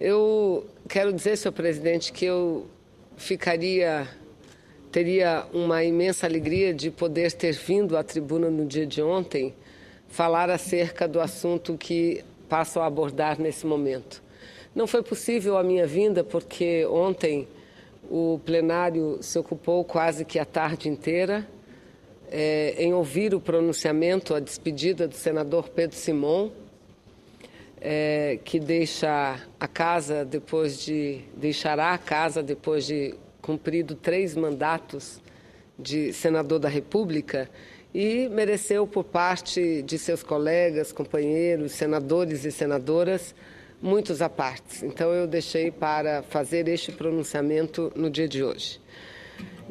Eu quero dizer, senhor presidente, que eu teria uma imensa alegria de poder ter vindo à tribuna no dia de ontem falar acerca do assunto que passo a abordar nesse momento. Não foi possível a minha vinda porque ontem o plenário se ocupou quase que a tarde inteira em ouvir o pronunciamento, a despedida do senador Pedro Simon, que deixará a casa depois de cumprido 3 mandatos de senador da República e mereceu por parte de seus colegas, companheiros, senadores e senadoras, muitos apartes. Então eu deixei para fazer este pronunciamento no dia de hoje.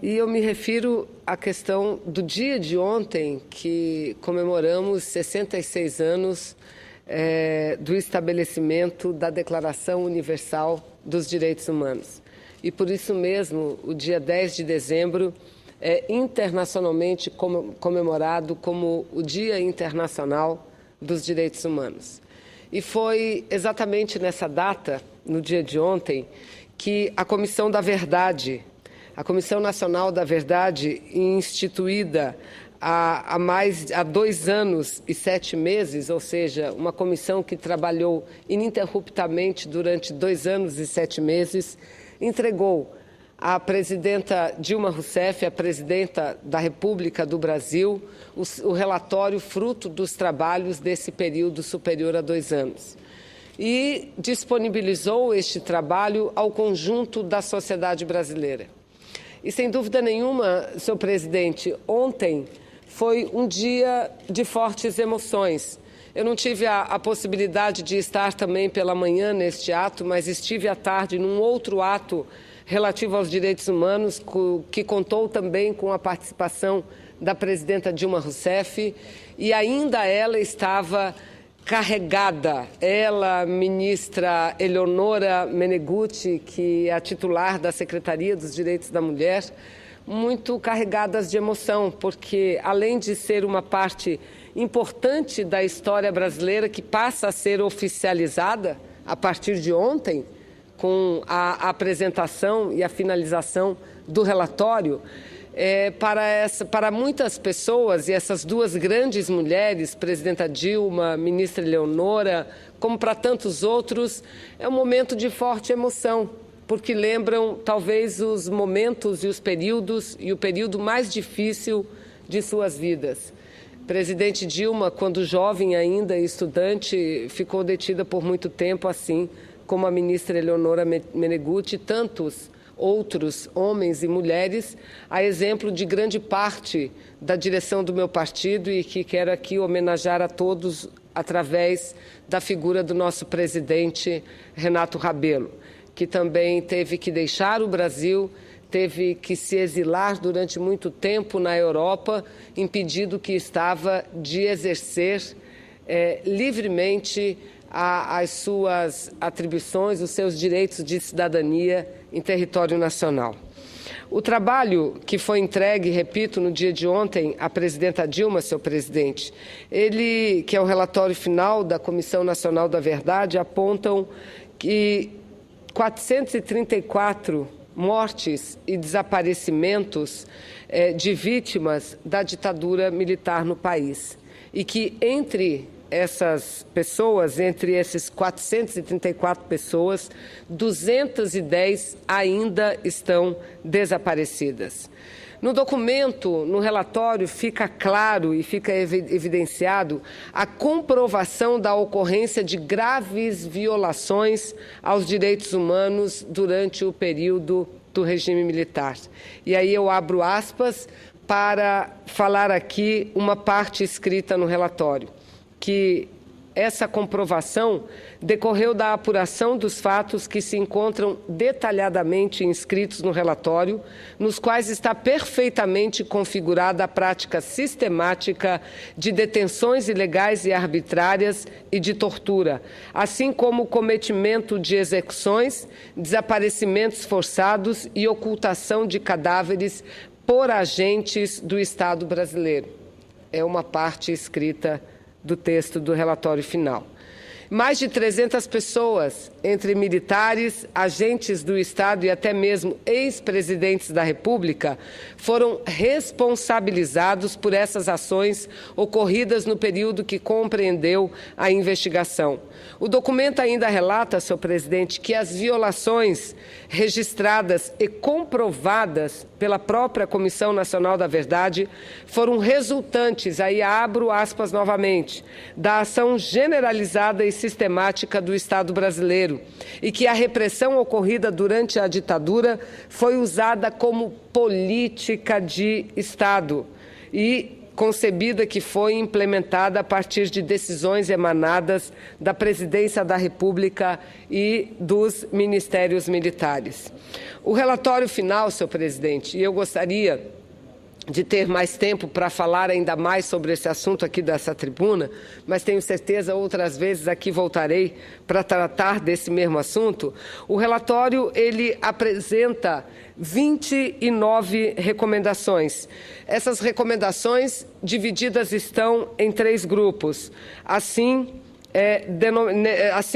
E eu me refiro à questão do dia de ontem, que comemoramos 66 anos do estabelecimento da Declaração Universal dos Direitos Humanos. E por isso mesmo, o dia 10 de dezembro é internacionalmente comemorado como o Dia Internacional dos Direitos Humanos. E foi exatamente nessa data, no dia de ontem, que a Comissão da Verdade, a Comissão Nacional da Verdade, instituída há 2 anos e 7 meses, ou seja, uma comissão que trabalhou ininterruptamente durante 2 anos e 7 meses, entregou à presidenta Dilma Rousseff, a presidenta da República do Brasil, o relatório fruto dos trabalhos desse período superior a 2 anos. E disponibilizou este trabalho ao conjunto da sociedade brasileira. E, sem dúvida nenhuma, senhor presidente, ontem foi um dia de fortes emoções. Eu não tive a possibilidade de estar também pela manhã neste ato, mas estive à tarde num outro ato relativo aos direitos humanos, que contou também com a participação da presidenta Dilma Rousseff, e ainda ela estava carregada, ela, ministra Eleonora Meneguzzi, que é a titular da Secretaria dos Direitos da Mulher, muito carregadas de emoção, porque além de ser uma parte importante da história brasileira que passa a ser oficializada a partir de ontem, com a apresentação e a finalização do relatório, para muitas pessoas, e essas 2 grandes mulheres, presidenta Dilma, ministra Eleonora, como para tantos outros, é um momento de forte emoção, porque lembram talvez os momentos e os períodos, e o período mais difícil de suas vidas. Presidente Dilma, quando jovem ainda, estudante, ficou detida por muito tempo, assim como a ministra Eleonora Meneguzzi e tantos outros homens e mulheres, a exemplo de grande parte da direção do meu partido, e que quero aqui homenagear a todos através da figura do nosso presidente Renato Rabelo, que também teve que deixar o Brasil, teve que se exilar durante muito tempo na Europa, impedido que estava de exercer livremente as suas atribuições, os seus direitos de cidadania em território nacional. O trabalho que foi entregue, repito, no dia de ontem à presidenta Dilma, senhor presidente, que é o relatório final da Comissão Nacional da Verdade, apontam que 434 mortes e desaparecimentos de vítimas da ditadura militar no país. E que entre essas pessoas, entre esses 434 pessoas, 210 ainda estão desaparecidas. No documento, no relatório, fica claro e fica evidenciado a comprovação da ocorrência de graves violações aos direitos humanos durante o período do regime militar. E aí eu abro aspas para falar aqui uma parte escrita no relatório, que essa comprovação decorreu da apuração dos fatos que se encontram detalhadamente inscritos no relatório, nos quais está perfeitamente configurada a prática sistemática de detenções ilegais e arbitrárias e de tortura, assim como o cometimento de execuções, desaparecimentos forçados e ocultação de cadáveres por agentes do Estado brasileiro. É uma parte escrita do texto do relatório final. Mais de 300 pessoas, entre militares, agentes do Estado e até mesmo ex-presidentes da República, foram responsabilizados por essas ações ocorridas no período que compreendeu a investigação. O documento ainda relata, senhor presidente, que as violações registradas e comprovadas pela própria Comissão Nacional da Verdade foram resultantes, aí abro aspas novamente, da ação generalizada e sistemática do Estado brasileiro e que a repressão ocorrida durante a ditadura foi usada como política de Estado e concebida que foi implementada a partir de decisões emanadas da Presidência da República e dos ministérios militares. O relatório final, senhor presidente, e eu gostaria de ter mais tempo para falar ainda mais sobre esse assunto aqui dessa tribuna, mas tenho certeza outras vezes aqui voltarei para tratar desse mesmo assunto. O relatório, ele apresenta 29 recomendações. Essas recomendações divididas estão em 3 grupos, assim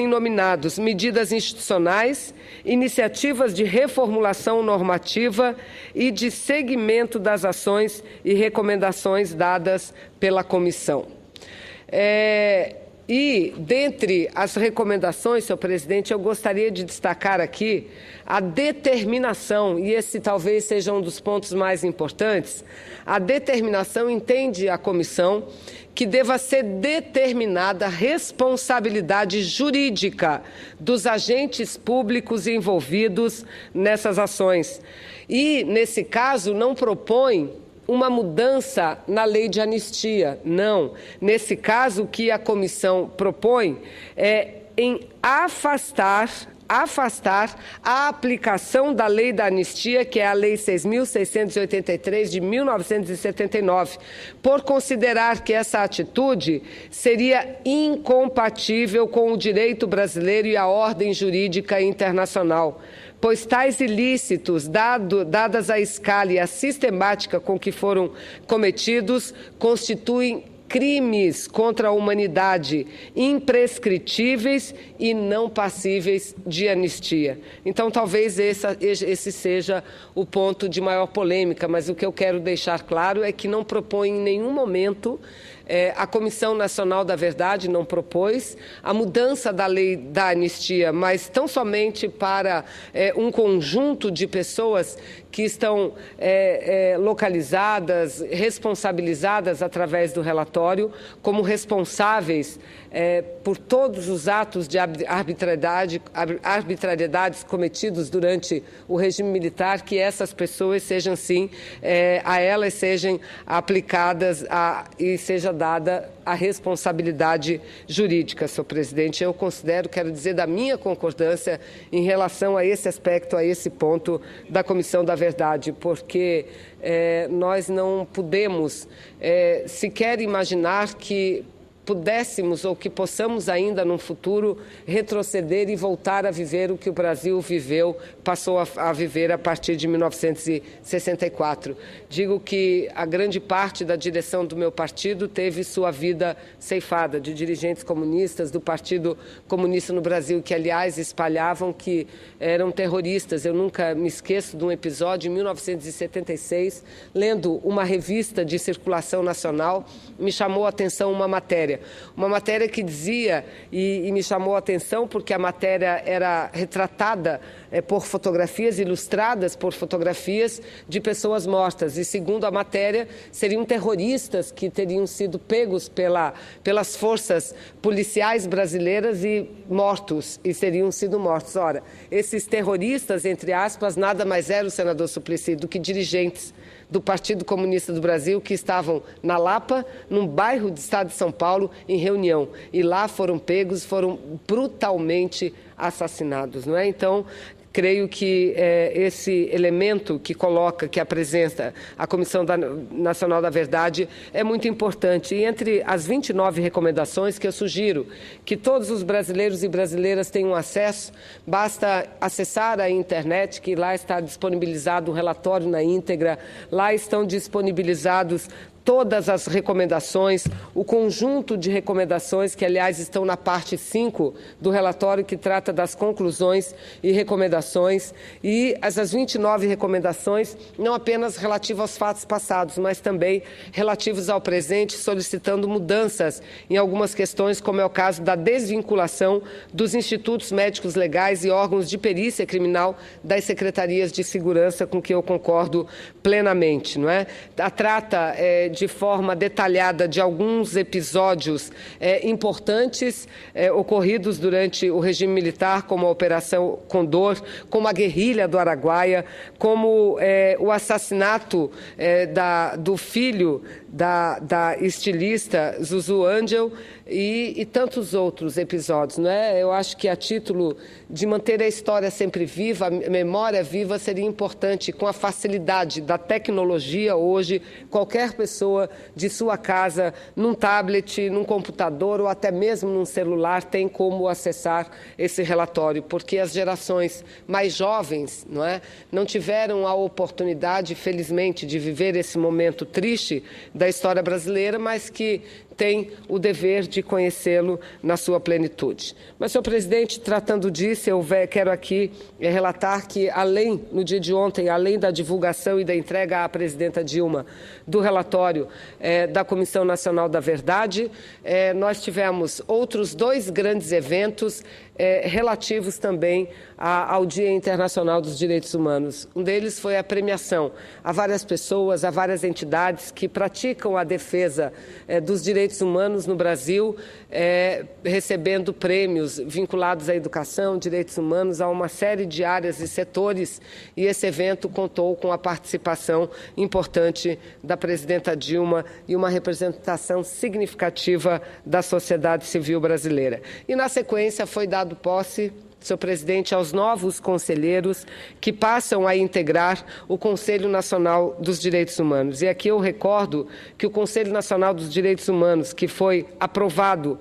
nominados: medidas institucionais, iniciativas de reformulação normativa e de seguimento das ações e recomendações dadas pela comissão. E, dentre as recomendações, senhor presidente, eu gostaria de destacar aqui a determinação, e esse talvez seja um dos pontos mais importantes. A determinação, entende a comissão, que deva ser determinada a responsabilidade jurídica dos agentes públicos envolvidos nessas ações. E, nesse caso, não propõe uma mudança na lei de anistia, não. Nesse caso, o que a comissão propõe é em afastar a aplicação da lei da anistia, que é a Lei 6.683 de 1979, por considerar que essa atitude seria incompatível com o direito brasileiro e a ordem jurídica internacional, pois tais ilícitos, dadas a escala e a sistemática com que foram cometidos, constituem crimes contra a humanidade imprescritíveis e não passíveis de anistia. Então, talvez esse seja o ponto de maior polêmica, mas o que eu quero deixar claro é que não propõe em nenhum momento, a Comissão Nacional da Verdade não propôs a mudança da lei da anistia, mas tão somente para um conjunto de pessoas que estão localizadas, responsabilizadas através do relatório, como responsáveis por todos os atos de arbitrariedades cometidos durante o regime militar, que essas pessoas sejam, sim, a elas sejam aplicadas e seja dada a responsabilidade jurídica, senhor presidente. Eu considero, quero dizer, da minha concordância em relação a esse aspecto, a esse ponto da Comissão da Verdade, porque nós não podemos sequer imaginar que pudéssemos ou que possamos ainda no futuro retroceder e voltar a viver o que o Brasil passou a viver a partir de 1964. Digo que a grande parte da direção do meu partido teve sua vida ceifada, de dirigentes comunistas, do Partido Comunista no Brasil, que, aliás, espalhavam que eram terroristas. Eu nunca me esqueço de um episódio, em 1976, lendo uma revista de circulação nacional, me chamou a atenção uma matéria que dizia, e me chamou a atenção porque a matéria era retratada por fotografias, ilustradas por fotografias de pessoas mortas. E, segundo a matéria, seriam terroristas que teriam sido pegos pelas forças policiais brasileiras e seriam sido mortos. Ora, esses terroristas, entre aspas, nada mais eram, senador Suplicy, do que dirigentes do Partido Comunista do Brasil que estavam na Lapa, num bairro do estado de São Paulo, em reunião. E lá foram pegos, foram brutalmente assassinados, não é? Então, creio que esse elemento que apresenta a Comissão Nacional da Verdade é muito importante. E entre as 29 recomendações que eu sugiro que todos os brasileiros e brasileiras tenham acesso, basta acessar a internet, que lá está disponibilizado o relatório na íntegra, lá estão disponibilizados todas as recomendações, o conjunto de recomendações que, aliás, estão na parte 5 do relatório que trata das conclusões e recomendações, e essas 29 recomendações, não apenas relativas aos fatos passados, mas também relativos ao presente, solicitando mudanças em algumas questões, como é o caso da desvinculação dos institutos médicos legais e órgãos de perícia criminal das secretarias de segurança, com que eu concordo plenamente, não é? Trata de forma detalhada de alguns episódios importantes ocorridos durante o regime militar, como a Operação Condor, como a guerrilha do Araguaia, como o assassinato do filho da estilista Zuzu Angel e tantos outros episódios, não é? Eu acho que, a título de manter a história sempre viva, a memória viva, seria importante, com a facilidade da tecnologia hoje, qualquer pessoa de sua casa, num tablet, num computador ou até mesmo num celular, tem como acessar esse relatório, porque as gerações mais jovens, não é, não tiveram a oportunidade, felizmente, de viver esse momento triste da história brasileira, mas que tem o dever de conhecê-lo na sua plenitude. Mas, senhor presidente, tratando disso, eu quero aqui relatar que, no dia de ontem, além da divulgação e da entrega à presidenta Dilma do relatório da Comissão Nacional da Verdade, nós tivemos outros 2 grandes eventos relativos também ao Dia Internacional dos Direitos Humanos. Um deles foi a premiação a várias pessoas, a várias entidades que praticam a defesa dos direitos humanos no Brasil, recebendo prêmios vinculados à educação, direitos humanos, a uma série de áreas e setores, e esse evento contou com a participação importante da presidenta Dilma e uma representação significativa da sociedade civil brasileira. E, na sequência, foi dado posse, senhor presidente, aos novos conselheiros que passam a integrar o Conselho Nacional dos Direitos Humanos. E aqui eu recordo que o Conselho Nacional dos Direitos Humanos, que foi aprovado,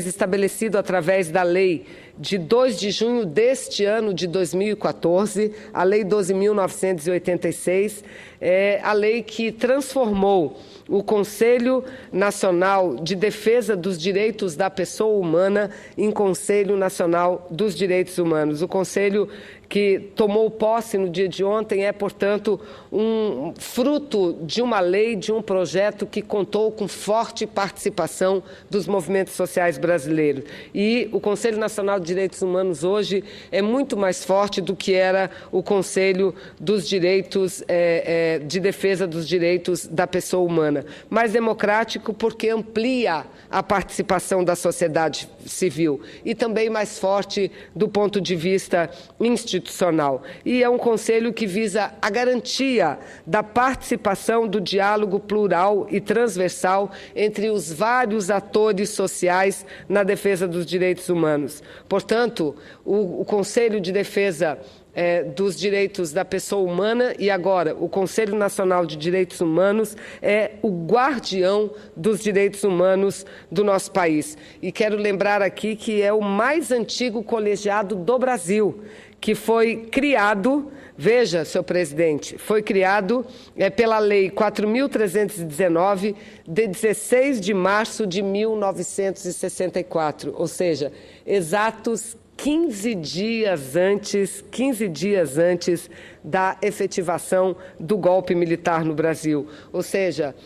estabelecido através da lei de 2 de junho deste ano de 2014, a Lei 12.986, a lei que transformou o Conselho Nacional de Defesa dos Direitos da Pessoa Humana em Conselho Nacional dos Direitos Humanos. O Conselho que tomou posse no dia de ontem portanto, um fruto de uma lei, de um projeto que contou com forte participação dos movimentos sociais brasileiros. E o Conselho Nacional de Direitos Humanos hoje é muito mais forte do que era o Conselho dos Direitos, de Defesa dos Direitos da Pessoa Humana. Mais democrático porque amplia a participação da sociedade civil e também mais forte do ponto de vista institucional. E é um conselho que visa a garantia da participação do diálogo plural e transversal entre os vários atores sociais na defesa dos direitos humanos. Portanto, o Conselho de Defesa dos Direitos da Pessoa Humana e agora o Conselho Nacional de Direitos Humanos é o guardião dos direitos humanos do nosso país. E quero lembrar aqui que é o mais antigo colegiado do Brasil, que foi criado, veja, senhor presidente, foi criado pela Lei 4.319, de 16 de março de 1964, ou seja, exatos 15 dias antes da efetivação do golpe militar no Brasil. Ou seja,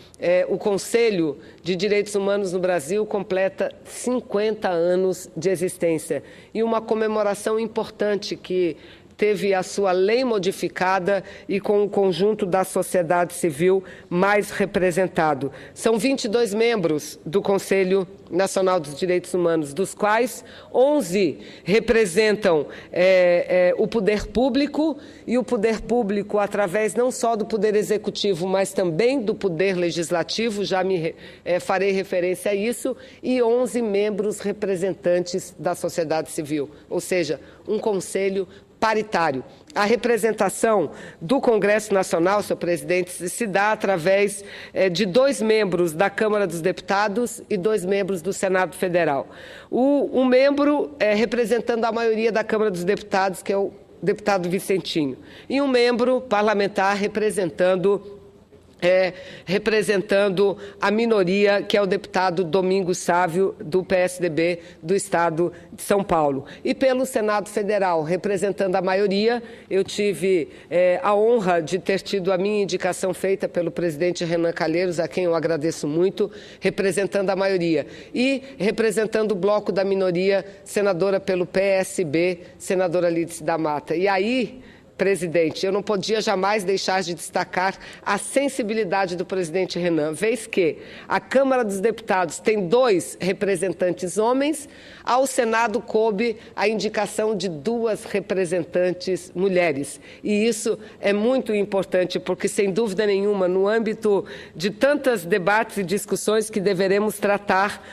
o Conselho de Direitos Humanos no Brasil completa 50 anos de existência. E uma comemoração importante que teve a sua lei modificada e com o conjunto da sociedade civil mais representado. São 22 membros do Conselho Nacional dos Direitos Humanos, dos quais 11 representam o poder público, e o poder público através não só do poder executivo, mas também do poder legislativo, já farei referência a isso, e 11 membros representantes da sociedade civil, ou seja, um conselho paritário. A representação do Congresso Nacional, senhor presidente, se dá através de 2 membros da Câmara dos Deputados e 2 membros do Senado Federal. Um membro representando a maioria da Câmara dos Deputados, que é o deputado Vicentinho, e um membro parlamentar representando representando a minoria, que é o deputado Domingos Sávio, do PSDB do Estado de São Paulo. E pelo Senado Federal, representando a maioria, eu tive a honra de ter tido a minha indicação feita pelo presidente Renan Calheiros, a quem eu agradeço muito, representando a maioria. E representando o bloco da minoria, senadora pelo PSB, senadora Lídice da Mata. E aí, presidente, eu não podia jamais deixar de destacar a sensibilidade do presidente Renan, vez que a Câmara dos Deputados tem 2 representantes homens, ao Senado coube a indicação de 2 representantes mulheres. E isso é muito importante, porque, sem dúvida nenhuma, no âmbito de tantos debates e discussões que deveremos tratar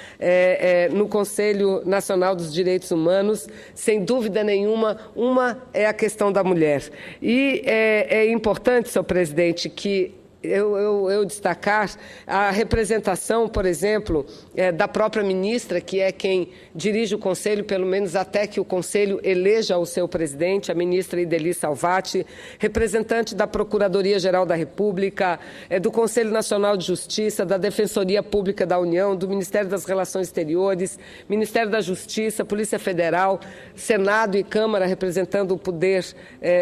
no Conselho Nacional dos Direitos Humanos, sem dúvida nenhuma, uma é a questão da mulher. E é importante, senhor presidente, que eu destacar a representação, por exemplo, da própria ministra, que é quem dirige o Conselho, pelo menos até que o Conselho eleja o seu presidente, a ministra Ideli Salvati, representante da Procuradoria-Geral da República, do Conselho Nacional de Justiça, da Defensoria Pública da União, do Ministério das Relações Exteriores, Ministério da Justiça, Polícia Federal, Senado e Câmara representando o Poder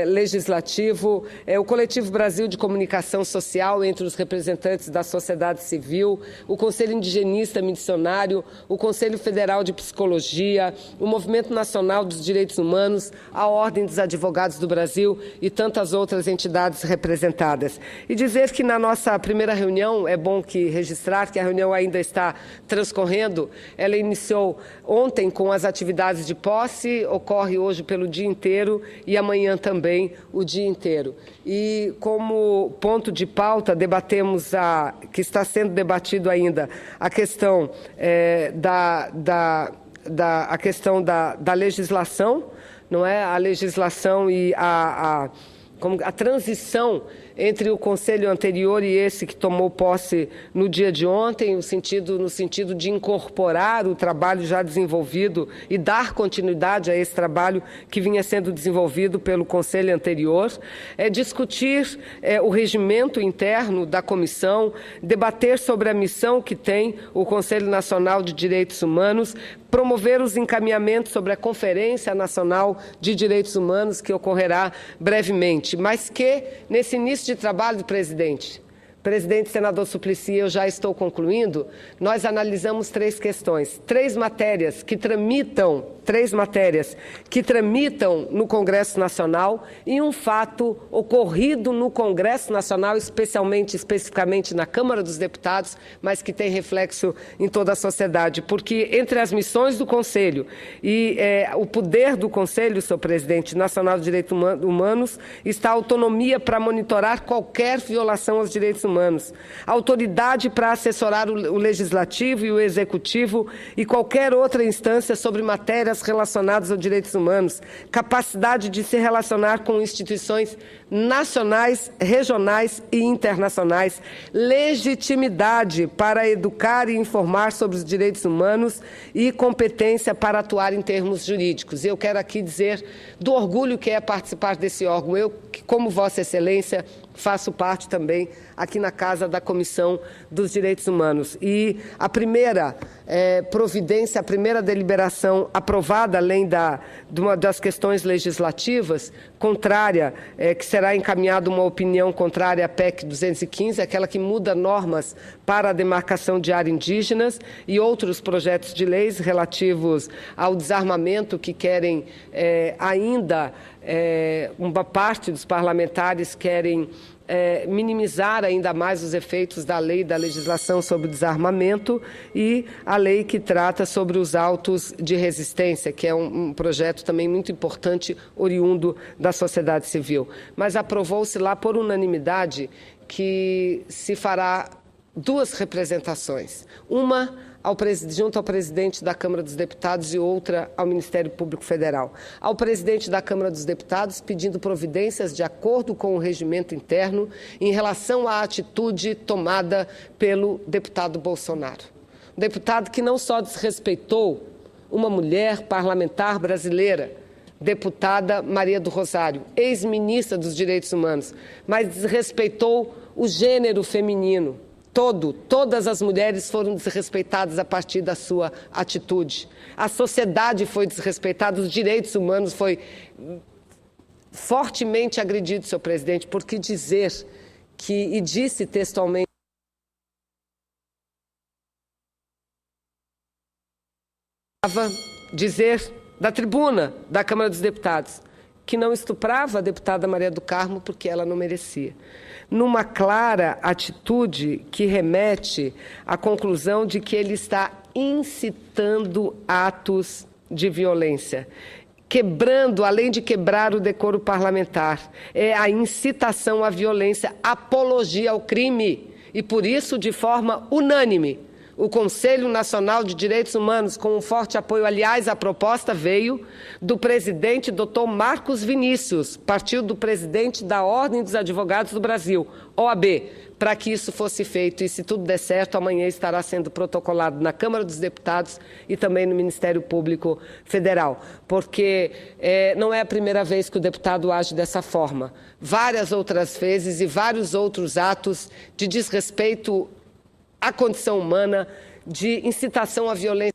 Legislativo, o Coletivo Brasil de Comunicação Social, entre os representantes da sociedade civil, o Conselho Indigenista Missionário, o Conselho Federal de Psicologia, o Movimento Nacional dos Direitos Humanos, a Ordem dos Advogados do Brasil e tantas outras entidades representadas. E dizer que na nossa primeira reunião, é bom que registrar que a reunião ainda está transcorrendo, ela iniciou ontem com as atividades de posse, ocorre hoje pelo dia inteiro e amanhã também o dia inteiro. E como ponto de pauta, debatemos que está sendo debatido ainda a questão a questão da legislação, não é? A legislação e a transição entre o Conselho anterior e esse que tomou posse no dia de ontem, no sentido de incorporar o trabalho já desenvolvido e dar continuidade a esse trabalho que vinha sendo desenvolvido pelo Conselho anterior, discutir o regimento interno da comissão, debater sobre a missão que tem o Conselho Nacional de Direitos Humanos, promover os encaminhamentos sobre a Conferência Nacional de Direitos Humanos, que ocorrerá brevemente, mas que, nesse início de trabalho do presidente, senador Suplicy, eu já estou concluindo, nós analisamos 3 questões, 3 matérias que tramitam no Congresso Nacional e um fato ocorrido no Congresso Nacional, especificamente na Câmara dos Deputados, mas que tem reflexo em toda a sociedade, porque entre as missões do Conselho e o poder do Conselho, senhor presidente, Nacional de Direitos Humanos, está a autonomia para monitorar qualquer violação aos direitos humanos, autoridade para assessorar o Legislativo e o Executivo e qualquer outra instância sobre matérias relacionadas aos direitos humanos, capacidade de se relacionar com instituições nacionais, regionais e internacionais, legitimidade para educar e informar sobre os direitos humanos e competência para atuar em termos jurídicos. Eu quero aqui dizer do orgulho que é participar desse órgão. Eu, como Vossa Excelência, faço parte também aqui na Casa da Comissão dos Direitos Humanos. E a primeira providência, a primeira deliberação aprovada, além das questões legislativas, contrária, que será encaminhada uma opinião contrária à PEC 215, aquela que muda normas para a demarcação de áreas indígenas e outros projetos de leis relativos ao desarmamento que querem ainda, uma parte dos parlamentares querem minimizar ainda mais os efeitos da lei da legislação sobre o desarmamento e a lei que trata sobre os autos de resistência, que é um projeto também muito importante, oriundo da sociedade civil. Mas aprovou-se lá por unanimidade que se fará 2 representações, uma junto ao presidente da Câmara dos Deputados e outra ao Ministério Público Federal. Ao presidente da Câmara dos Deputados, pedindo providências de acordo com o regimento interno em relação à atitude tomada pelo deputado Bolsonaro. Deputado que não só desrespeitou uma mulher parlamentar brasileira, deputada Maria do Rosário, ex-ministra dos Direitos Humanos, mas desrespeitou o gênero feminino. Todas as mulheres foram desrespeitadas a partir da sua atitude. A sociedade foi desrespeitada, os direitos humanos foi fortemente agredido, senhor presidente, porque dizer que, e disse textualmente, dizer da tribuna da Câmara dos Deputados que não estuprava a deputada Maria do Carmo porque ela não merecia. Numa clara atitude que remete à conclusão de que ele está incitando atos de violência, quebrando, além de quebrar o decoro parlamentar, é a incitação à violência, apologia ao crime, e por isso, de forma unânime, o Conselho Nacional de Direitos Humanos, com um forte apoio, aliás, a proposta veio do presidente Dr. Marcos Vinícius, partiu do presidente da Ordem dos Advogados do Brasil, OAB, para que isso fosse feito. E, se tudo der certo, amanhã estará sendo protocolado na Câmara dos Deputados e também no Ministério Público Federal, porque não é a primeira vez que o deputado age dessa forma. Várias outras vezes e vários outros atos de desrespeito à condição humana, de incitação à violência.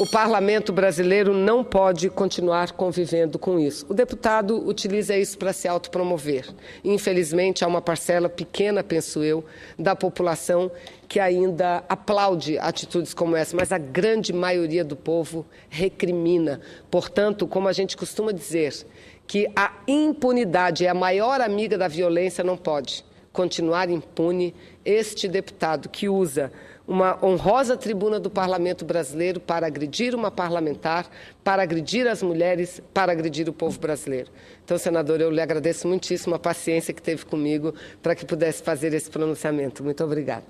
O parlamento brasileiro não pode continuar convivendo com isso. O deputado utiliza isso para se autopromover. Infelizmente, há uma parcela pequena, penso eu, da população que ainda aplaude atitudes como essa, mas a grande maioria do povo recrimina. Portanto, como a gente costuma dizer, que a impunidade é a maior amiga da violência, não pode continuar impune este deputado que usa uma honrosa tribuna do parlamento brasileiro para agredir uma parlamentar, para agredir as mulheres, para agredir o povo brasileiro. Então, senador, eu lhe agradeço muitíssimo a paciência que teve comigo para que pudesse fazer esse pronunciamento. Muito obrigada.